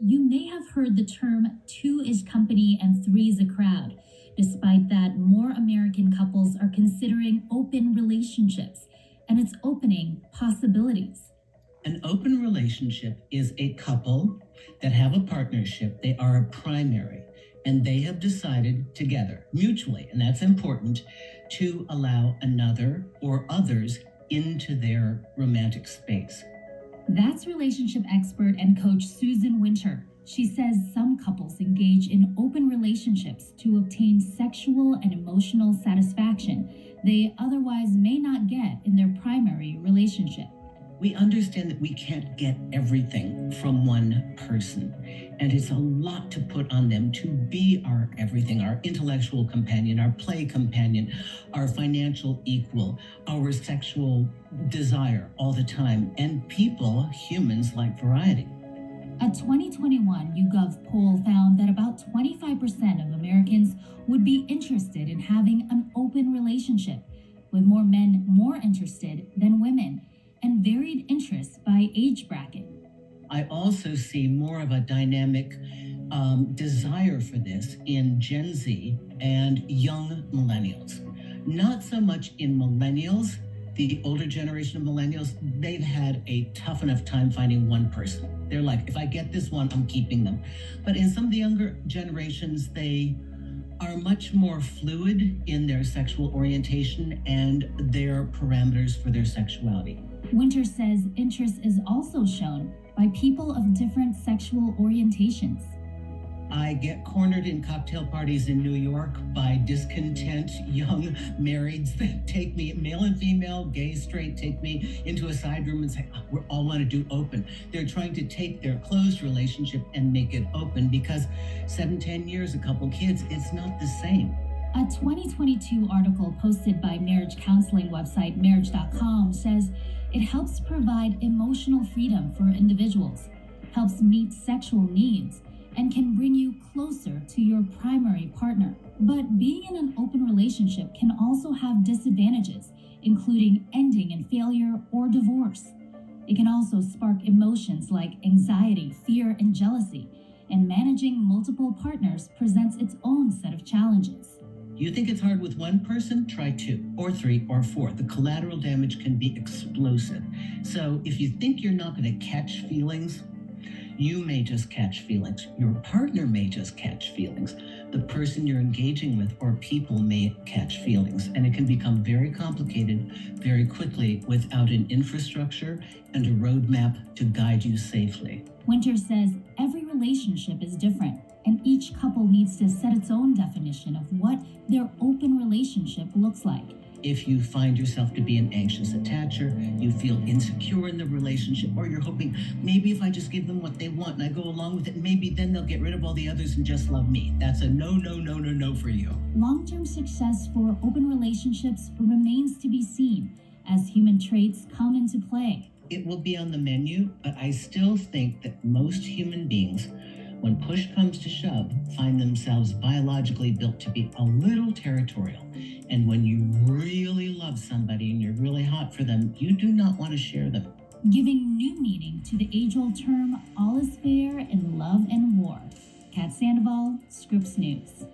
You may have heard the term two is company and three is a crowd. Despite that, more American couples are considering open relationships, and it's opening possibilities. An open relationship is a couple that have a partnership. They are a primary, and they have decided together, mutually, and that's important, to allow another or others into their romantic space. That's relationship expert and coach Susan Winter. She says some couples engage in open relationships to obtain sexual and emotional satisfaction they otherwise may not get in their primary relationship. We understand that we can't get everything from one person, and it's a lot to put on them to be our everything, our intellectual companion, our play companion, our financial equal, our sexual desire all the time. And people, humans, like variety. A 2021 YouGov poll found that about 25% of Americans would be interested in having an open relationship, with more men more interested than women, and varied interests by age bracket. I also see more of a dynamic desire for this in Gen Z and young millennials. Not so much in millennials. The older generation of millennials, they've had a tough enough time finding one person. They're like, if I get this one, I'm keeping them. But in some of the younger generations, they are much more fluid in their sexual orientation and their parameters for their sexuality. Winter says interest is also shown by people of different sexual orientations. I get cornered in cocktail parties in New York by discontent young marrieds that take me, male and female, gay, straight, take me into a side room and say, oh, we all want to do open. They're trying to take their closed relationship and make it open because 7-10 years, a couple kids, it's not the same. A 2022 article posted by marriage counseling website marriage.com says it helps provide emotional freedom for individuals, helps meet sexual needs, and can bring you closer to your primary partner. But being in an open relationship can also have disadvantages, including ending in failure or divorce. It can also spark emotions like anxiety, fear, and jealousy, and managing multiple partners presents its own set of challenges. You think it's hard with one person? Try 2 or 3 or 4. The collateral damage can be explosive. So if you think you're not going to catch feelings, you may just catch feelings. Your partner may just catch feelings. The person you're engaging with or people may catch feelings. And it can become very complicated very quickly without an infrastructure and a roadmap to guide you safely. Winter says every relationship is different, and each couple needs to set its own definition of what their open relationship looks like. If you find yourself to be an anxious attacher, you feel insecure in the relationship, or you're hoping maybe if I just give them what they want and I go along with it, maybe then they'll get rid of all the others and just love me. That's a no for you. Long-term success for open relationships remains to be seen as human traits come into play. It will be on the menu, but I still think that most human beings, when push comes to shove, find themselves biologically built to be a little territorial. And when you really love somebody and you're really hot for them, you do not want to share them. Giving new meaning to the age-old term, all is fair in love and war. Kat Sandoval, Scripps News.